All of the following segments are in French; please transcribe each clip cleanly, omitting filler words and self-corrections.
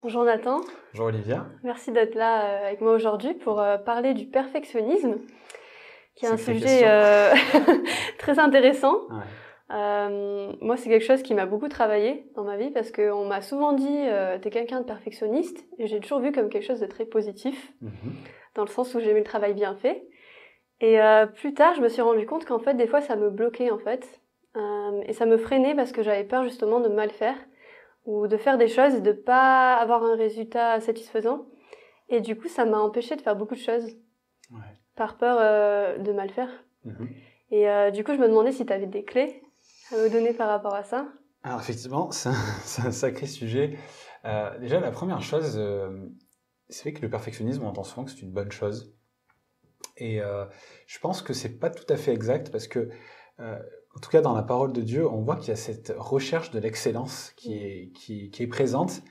Bonjour Nathan, Bonjour Olivia. merci d'être là avec moi aujourd'hui pour parler du perfectionnisme, qui est un Sacrée sujet très intéressant. Ouais. Moi, c'est quelque chose qui m'a beaucoup travaillé dans ma vie parce qu'on m'a souvent dit t'es quelqu'un de perfectionniste et j'ai toujours vu comme quelque chose de très positif, dans le sens où j'aimais le travail bien fait. Et plus tard, je me suis rendu compte qu'en fait, des fois, ça me bloquait en fait, et ça me freinait parce que j'avais peur justement de mal faire ou de faire des choses et de pas avoir un résultat satisfaisant. Et du coup, ça m'a empêché de faire beaucoup de choses, par peur de mal faire. Et du coup, je me demandais si tu avais des clés à me donner par rapport à ça. Alors effectivement, c'est un sacré sujet. Déjà, la première chose, c'est vrai que le perfectionnisme, on entend souvent que c'est une bonne chose. Et je pense que c'est pas tout à fait exact parce que, en tout cas dans la parole de Dieu, on voit qu'il y a cette recherche de l'excellence qui est présente.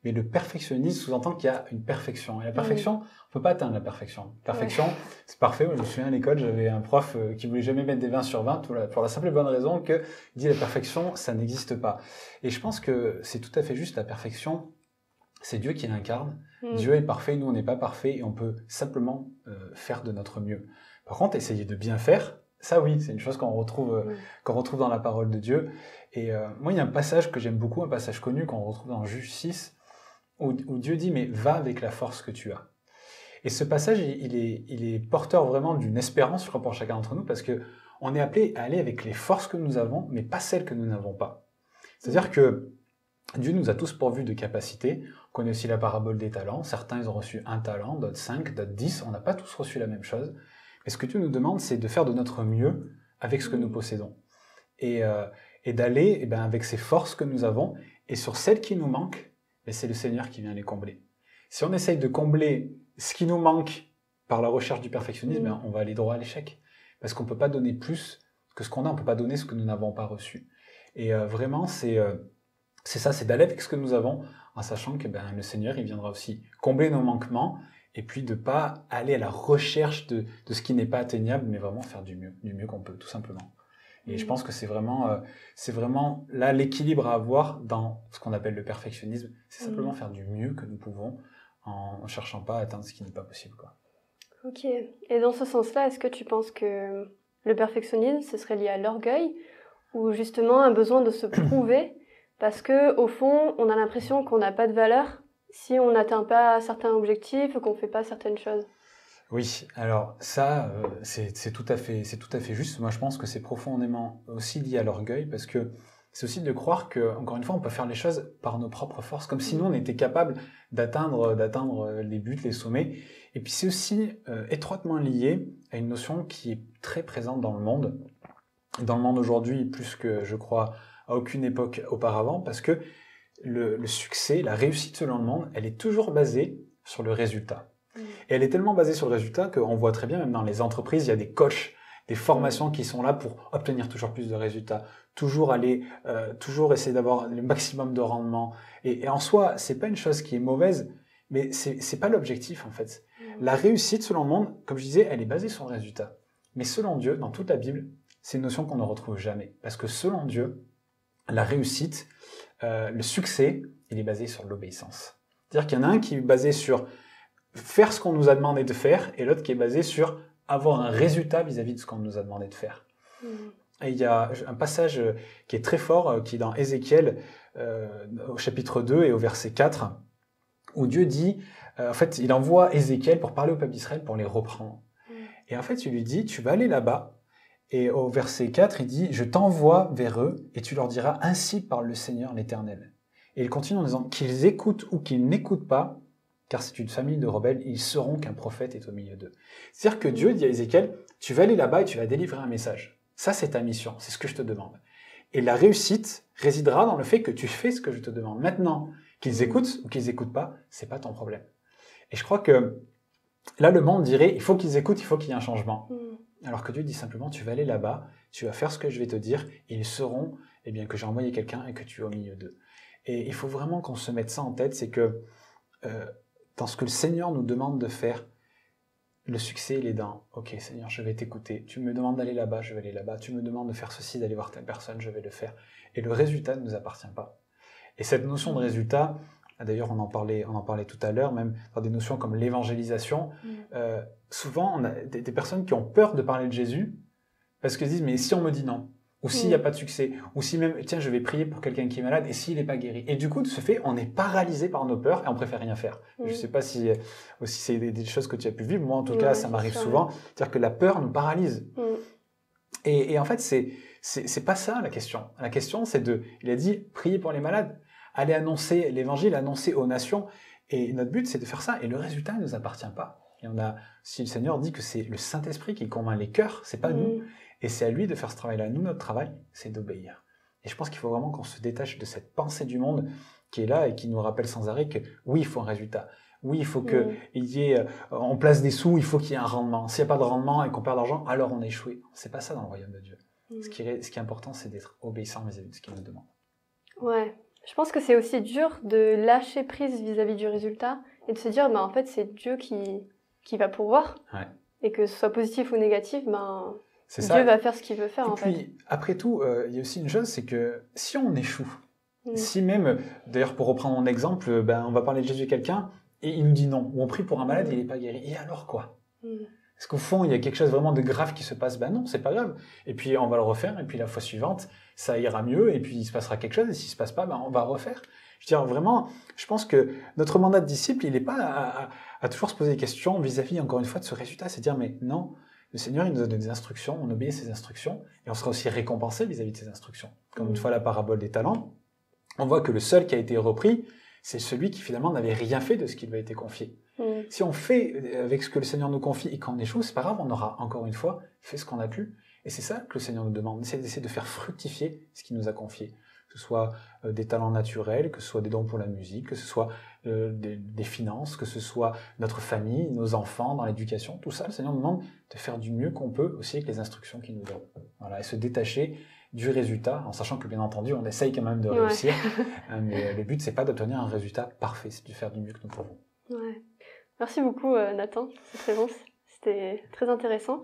Mais le perfectionnisme sous-entend qu'il y a une perfection. Et la perfection, on peut pas atteindre la perfection. Perfection, c'est parfait. Moi, je me souviens à l'école, j'avais un prof qui voulait jamais mettre des 20 sur 20 pour la simple et bonne raison que il dit la perfection, ça n'existe pas. Et je pense que c'est tout à fait juste. La perfection, c'est Dieu qui l'incarne. Dieu est parfait, nous on n'est pas parfait et on peut simplement faire de notre mieux. Par contre, essayer de bien faire, ça oui, c'est une chose qu'on retrouve dans la parole de Dieu. Et moi, il y a un passage que j'aime beaucoup, un passage connu qu'on retrouve dans Juge 6, où Dieu dit, mais va avec la force que tu as. Et ce passage, il est porteur vraiment d'une espérance, je crois, pour chacun d'entre nous, parce que on est appelé à aller avec les forces que nous avons, mais pas celles que nous n'avons pas. C'est-à-dire que Dieu nous a tous pourvus de capacités. On connaît aussi la parabole des talents. Certains, ils ont reçu 1 talent, d'autres 5, d'autres 10. On n'a pas tous reçu la même chose. Mais ce que Dieu nous demande, c'est de faire de notre mieux avec ce que nous possédons. Et d'aller avec ces forces que nous avons. Et sur celles qui nous manquent, c'est le Seigneur qui vient les combler. Si on essaye de combler ce qui nous manque par la recherche du perfectionnisme, on va aller droit à l'échec. Parce qu'on ne peut pas donner plus que ce qu'on a, on ne peut pas donner ce que nous n'avons pas reçu. Et vraiment, c'est ça, c'est d'aller avec ce que nous avons, en sachant que le Seigneur, il viendra aussi combler nos manquements, et puis de ne pas aller à la recherche de ce qui n'est pas atteignable, mais vraiment faire du mieux qu'on peut, tout simplement. Et je pense que c'est vraiment là l'équilibre à avoir dans ce qu'on appelle le perfectionnisme. C'est simplement faire du mieux que nous pouvons en ne cherchant pas à atteindre ce qui n'est pas possible, quoi. Ok. Et dans ce sens-là, est-ce que tu penses que le perfectionnisme, ce serait lié à l'orgueil ou justement un besoin de se prouver parce que au fond, on a l'impression qu'on n'a pas de valeur si on n'atteint pas certains objectifs ou qu'on ne fait pas certaines choses? Oui, alors ça, c'est tout à fait juste. Moi, je pense que c'est profondément aussi lié à l'orgueil, parce que c'est aussi de croire que, encore une fois, on peut faire les choses par nos propres forces, comme si nous, on était capable d'atteindre les buts, les sommets. Et puis c'est aussi étroitement lié à une notion qui est très présente dans le monde aujourd'hui, plus que, je crois, à aucune époque auparavant, parce que le succès, la réussite selon le monde, elle est toujours basée sur le résultat. Et elle est tellement basée sur le résultat qu'on voit très bien, même dans les entreprises, il y a des coachs, des formations qui sont là pour obtenir toujours plus de résultats, toujours essayer d'avoir le maximum de rendement. Et en soi, c'est pas une chose qui est mauvaise, mais c'est pas l'objectif en fait. La réussite selon le monde, comme je disais, elle est basée sur le résultat. Mais selon Dieu, dans toute la Bible, c'est une notion qu'on ne retrouve jamais. Parce que selon Dieu, la réussite, le succès, il est basé sur l'obéissance. C'est-à-dire qu'il y en a un qui est basé sur faire ce qu'on nous a demandé de faire, et l'autre qui est basé sur avoir un résultat vis-à-vis de ce qu'on nous a demandé de faire. Et il y a un passage qui est très fort, qui est dans Ézéchiel, au chapitre 2 et au verset 4, où Dieu dit, en fait, il envoie Ézéchiel pour parler au peuple d'Israël, pour les reprendre. Et en fait, il lui dit, tu vas aller là-bas, et au verset 4, il dit, je t'envoie vers eux, et tu leur diras, ainsi parle le Seigneur l'Éternel. Et il continue en disant, qu'ils écoutent ou qu'ils n'écoutent pas, car c'est une famille de rebelles, ils sauront qu'un prophète est au milieu d'eux. C'est-à-dire que Dieu dit à Ézéchiel, tu vas aller là-bas et tu vas délivrer un message. Ça, c'est ta mission, c'est ce que je te demande. Et la réussite résidera dans le fait que tu fais ce que je te demande. Maintenant, qu'ils écoutent ou qu'ils écoutent pas, c'est pas ton problème. Et je crois que là, le monde dirait, il faut qu'ils écoutent, il faut qu'il y ait un changement. Alors que Dieu dit simplement, tu vas aller là-bas, tu vas faire ce que je vais te dire, et ils sauront que j'ai envoyé quelqu'un et que tu es au milieu d'eux. Et il faut vraiment qu'on se mette ça en tête, c'est que dans ce que le Seigneur nous demande de faire, le succès, il est dans « Ok, Seigneur, je vais t'écouter. Tu me demandes d'aller là-bas, je vais aller là-bas. Tu me demandes de faire ceci, d'aller voir telle personne, je vais le faire. » Et le résultat ne nous appartient pas. Et cette notion de résultat, D'ailleurs, on en parlait tout à l'heure, même dans des notions comme l'évangélisation. Souvent, on a des personnes qui ont peur de parler de Jésus parce qu'elles se disent, mais si on me dit non, ou s'il n'y a pas de succès, ou si même, tiens, je vais prier pour quelqu'un qui est malade, et s'il n'est pas guéri. Et du coup, de ce fait, on est paralysé par nos peurs et on préfère rien faire. Je ne sais pas si aussi c'est des choses que tu as pu vivre. Moi, en tout cas, ça m'arrive souvent. C'est-à-dire que la peur nous paralyse. Et en fait, c'est pas ça la question. La question, il a dit, priez pour les malades, allez annoncer l'évangile, annoncer aux nations. Et notre but, c'est de faire ça. Et le résultat ne nous appartient pas. Et si le Seigneur dit que c'est le Saint-Esprit qui convainc les cœurs, c'est pas nous. Et c'est à lui de faire ce travail-là. Nous, notre travail, c'est d'obéir. Et je pense qu'il faut vraiment qu'on se détache de cette pensée du monde qui est là et qui nous rappelle sans arrêt que oui, il faut un résultat. Oui, il faut on place des sous, il faut qu'il y ait un rendement. S'il n'y a pas de rendement et qu'on perd d'argent, alors on a échoué. C'est pas ça dans le royaume de Dieu. Ce qui est important, c'est d'être obéissant vis-à-vis de ce qu'il nous demande. Ouais. Je pense que c'est aussi dur de lâcher prise vis-à-vis du résultat et de se dire, en fait, c'est Dieu qui va pourvoir. Ouais. Et que ce soit positif ou négatif, Dieu va faire ce qu'il veut faire, et puis, après tout, il y a aussi une chose, c'est que si on échoue, si même, d'ailleurs pour reprendre mon exemple, on va parler de Jésus à quelqu'un et il nous dit non, ou on prie pour un malade et il n'est pas guéri, et alors quoi? Est-ce qu'au fond, il y a quelque chose vraiment de grave qui se passe? Non, c'est pas grave. Et puis on va le refaire, et puis la fois suivante, ça ira mieux, et puis il se passera quelque chose, et s'il se passe pas, on va refaire. Je veux dire, vraiment, je pense que notre mandat de disciple, il n'est pas à toujours se poser des questions vis-à-vis, encore une fois, de ce résultat, c'est dire, mais non, le Seigneur, il nous donne des instructions, on obéit à ses instructions, et on sera aussi récompensé vis-à-vis de ses instructions. Comme une fois la parabole des talents, on voit que le seul qui a été repris, c'est celui qui finalement n'avait rien fait de ce qui lui a été confié. Si on fait avec ce que le Seigneur nous confie et qu'on échoue, c'est pas grave, on aura encore une fois fait ce qu'on a pu. Et c'est ça que le Seigneur nous demande, c'est d'essayer de faire fructifier ce qu'il nous a confié. Que ce soit des talents naturels, que ce soit des dons pour la musique, que ce soit des finances, que ce soit notre famille, nos enfants, dans l'éducation, tout ça, le Seigneur nous demande de faire du mieux qu'on peut aussi avec les instructions qu'il nous donne. Voilà, et se détacher du résultat, en sachant que bien entendu, on essaye quand même de réussir, mais le but, c'est pas d'obtenir un résultat parfait, c'est de faire du mieux que nous pouvons. Ouais. Merci beaucoup, Nathan, c'est très bon, c'était très intéressant.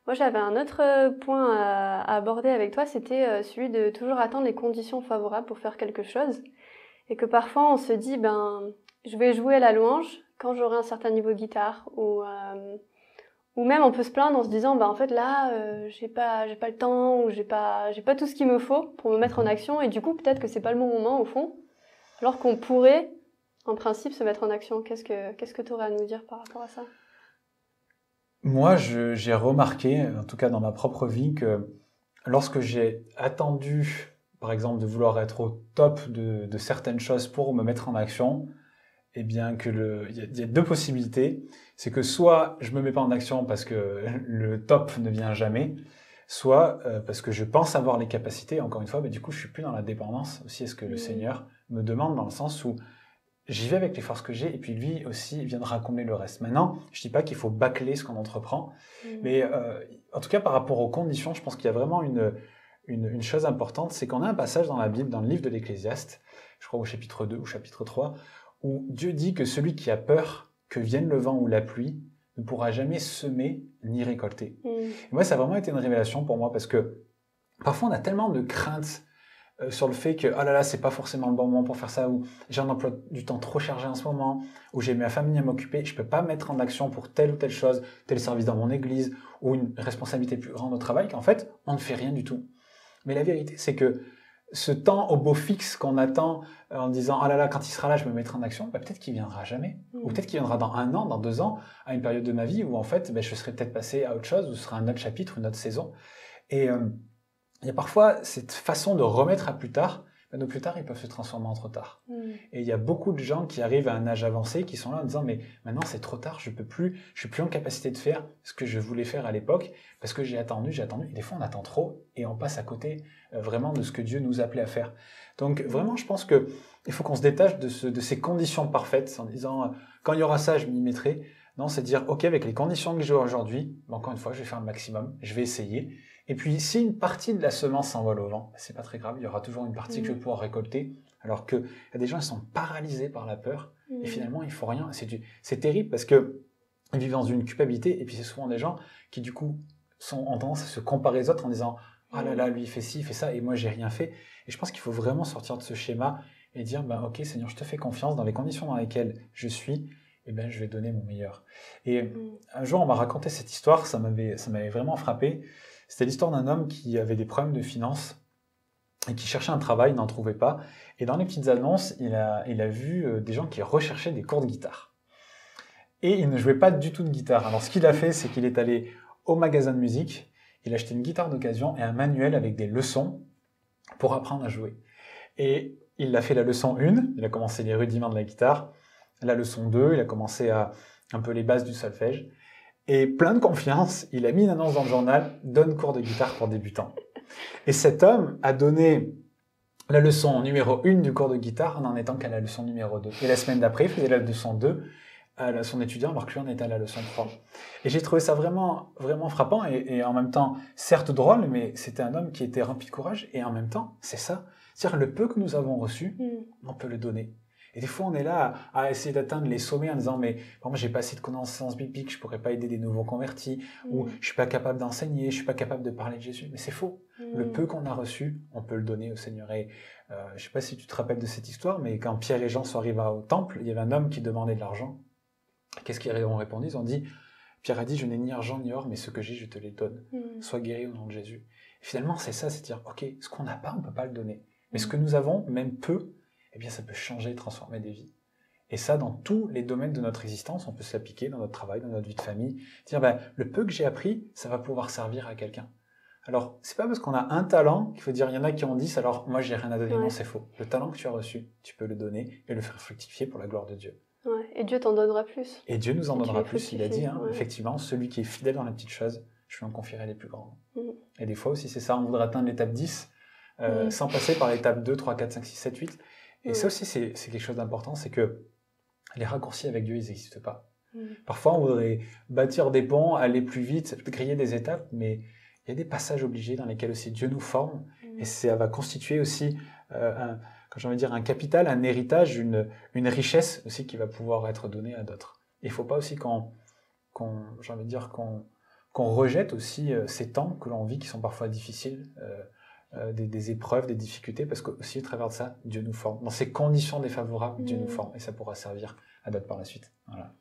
Moi, j'avais un autre point à aborder avec toi, c'était celui de toujours attendre les conditions favorables pour faire quelque chose. Et que parfois, on se dit, je vais jouer à la louange quand j'aurai un certain niveau de guitare. Ou même, on peut se plaindre en se disant, en fait, là, j'ai pas le temps, ou j'ai pas tout ce qu'il me faut pour me mettre en action. Et du coup, peut-être que c'est pas le bon moment, au fond. Alors qu'on pourrait, en principe, se mettre en action. Qu'est-ce que tu aurais à nous dire par rapport à ça? Moi, j'ai remarqué, en tout cas dans ma propre vie, que lorsque j'ai attendu, par exemple, de vouloir être au top de certaines choses pour me mettre en action, eh bien, il y a deux possibilités. C'est que soit je me mets pas en action parce que le top ne vient jamais, soit parce que je pense avoir les capacités. Encore une fois, du coup, je suis plus dans la dépendance aussi à ce que le Seigneur me demande, dans le sens où j'y vais avec les forces que j'ai, et puis lui aussi, il viendra combler le reste. Maintenant, je dis pas qu'il faut bâcler ce qu'on entreprend, mais en tout cas, par rapport aux conditions, je pense qu'il y a vraiment une chose importante, c'est qu'on a un passage dans la Bible, dans le livre de l'Ecclésiaste, je crois au chapitre 2 ou chapitre 3, où Dieu dit que celui qui a peur que vienne le vent ou la pluie ne pourra jamais semer ni récolter. Et moi, ça a vraiment été une révélation pour moi, parce que parfois, on a tellement de craintes sur le fait que oh là là, c'est pas forcément le bon moment pour faire ça, ou j'ai un emploi du temps trop chargé en ce moment, ou j'ai ma famille à m'occuper, je peux pas mettre en action pour telle ou telle chose, tel service dans mon église, ou une responsabilité plus grande au travail, qu'en fait, on ne fait rien du tout. Mais la vérité, c'est que ce temps au beau fixe qu'on attend en disant « Ah là là, quand il sera là, je me mettrai en action », peut-être qu'il viendra jamais. Ou peut-être qu'il viendra dans 1 an, dans 2 ans, à une période de ma vie où en fait, je serai peut-être passé à autre chose, ou ce sera un autre chapitre, une autre saison. Et il y a parfois cette façon de remettre à plus tard, nos plus tard, ils peuvent se transformer en trop tard. Et il y a beaucoup de gens qui arrivent à un âge avancé, qui sont là en disant « Mais maintenant, c'est trop tard, je suis plus en capacité de faire ce que je voulais faire à l'époque, parce que j'ai attendu. » Et des fois, on attend trop, et on passe à côté vraiment de ce que Dieu nous appelait à faire. Donc vraiment, je pense que il faut qu'on se détache de ces conditions parfaites, en disant « Quand il y aura ça, je m'y mettrai. » Non, c'est de dire « Ok, avec les conditions que j'ai aujourd'hui, encore une fois, je vais faire le maximum, je vais essayer. » Et puis, si une partie de la semence s'envole au vent, c'est pas très grave, il y aura toujours une partie que je vais pouvoir récolter. Alors que y a des gens qui sont paralysés par la peur, et finalement, il faut rien. C'est terrible parce que ils vivent dans une culpabilité, et puis c'est souvent des gens qui, du coup, ont tendance à se comparer aux autres en disant « Ah là là, lui, il fait ci, il fait ça, et moi, j'ai rien fait. » Et je pense qu'il faut vraiment sortir de ce schéma et dire, ok Seigneur, je te fais confiance dans les conditions dans lesquelles je suis, je vais donner mon meilleur. Et un jour, on m'a raconté cette histoire, ça m'avait vraiment frappé. C'était l'histoire d'un homme qui avait des problèmes de finances et qui cherchait un travail, il n'en trouvait pas. Et dans les petites annonces, il a vu des gens qui recherchaient des cours de guitare. Et il ne jouait pas du tout de guitare. Alors ce qu'il a fait, c'est qu'il est allé au magasin de musique, il a acheté une guitare d'occasion et un manuel avec des leçons pour apprendre à jouer. Et il a fait la leçon 1, il a commencé les rudiments de la guitare. La leçon 2, il a commencé à un peu les bases du solfège. Et plein de confiance, il a mis une annonce dans le journal, donne cours de guitare pour débutants. Et cet homme a donné la leçon numéro 1 du cours de guitare en n'en étant qu'à la leçon numéro 2. Et la semaine d'après, il faisait la leçon 2 à son étudiant, alors que lui en était à la leçon 3. Et j'ai trouvé ça vraiment, vraiment frappant et en même temps, certes drôle, mais c'était un homme qui était rempli de courage et en même temps, c'est ça. C'est-à-dire le peu que nous avons reçu, on peut le donner. Et des fois, on est là à essayer d'atteindre les sommets en disant « mais moi, j'ai pas assez de connaissances bibliques, je pourrais pas aider des nouveaux convertis, ou je suis pas capable d'enseigner, je suis pas capable de parler de Jésus. » Mais c'est faux. Le peu qu'on a reçu, on peut le donner au Seigneur. Et je sais pas si tu te rappelles de cette histoire, mais quand Pierre et Jean sont arrivés au temple, il y avait un homme qui demandait de l'argent. Qu'est-ce qu'ils ont répondu? Ils ont dit « Pierre a dit, je n'ai ni argent ni or, mais ce que j'ai, je te les donne. Sois guéri au nom de Jésus. » Et finalement, c'est ça, c'est dire « ok, ce qu'on n'a pas, on peut pas le donner. Mais ce que nous avons, même peu, eh bien, ça peut changer, transformer des vies. Et ça, dans tous les domaines de notre existence, on peut s'appliquer dans notre travail, dans notre vie de famille. Dire, le peu que j'ai appris, ça va pouvoir servir à quelqu'un. Alors, c'est pas parce qu'on a un talent qu'il faut dire, il y en a qui ont 10, alors moi, j'ai rien à donner. Ouais. Non, c'est faux. Le talent que tu as reçu, tu peux le donner et le faire fructifier pour la gloire de Dieu. Ouais. Et Dieu t'en donnera plus. Et Dieu nous en donnera plus, il a dit, effectivement, celui qui est fidèle dans les petites choses, je lui en confierai les plus grandes. Et des fois aussi, c'est ça, on voudrait atteindre l'étape 10, sans passer par l'étape 2, 3, 4, 5, 6, 7, 8. Et ça aussi, c'est quelque chose d'important, c'est que les raccourcis avec Dieu, ils n'existent pas. Parfois, on voudrait bâtir des ponts, aller plus vite, griller des étapes, mais il y a des passages obligés dans lesquels aussi Dieu nous forme, et ça va constituer aussi un capital, un héritage, une richesse aussi qui va pouvoir être donnée à d'autres. Il ne faut pas aussi qu'on rejette aussi ces temps que l'on vit qui sont parfois difficiles, des épreuves, des difficultés, parce qu'aussi au travers de ça, Dieu nous forme. Dans ces conditions défavorables, Dieu nous forme, et ça pourra servir à d'autres par la suite. Voilà.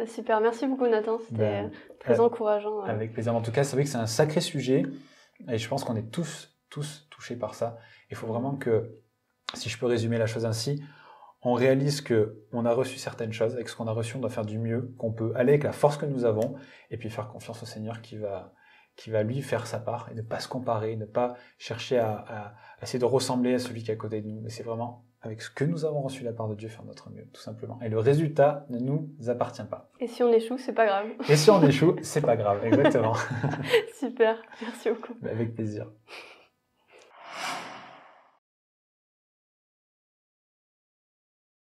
Super, merci beaucoup Nathan, c'était très encourageant. Avec plaisir. En tout cas, c'est vrai que c'est un sacré sujet, et je pense qu'on est tous touchés par ça. Il faut vraiment que, si je peux résumer la chose ainsi, on réalise qu'on a reçu certaines choses, avec ce qu'on a reçu, on doit faire du mieux qu'on peut, aller avec la force que nous avons, et puis faire confiance au Seigneur qui va lui faire sa part, et ne pas se comparer, ne pas chercher à essayer de ressembler à celui qui est à côté de nous. Mais c'est vraiment, avec ce que nous avons reçu de la part de Dieu, faire notre mieux, tout simplement. Et le résultat ne nous appartient pas. Et si on échoue, c'est pas grave. Et si on échoue, c'est pas grave, exactement. Super, merci beaucoup. Avec plaisir.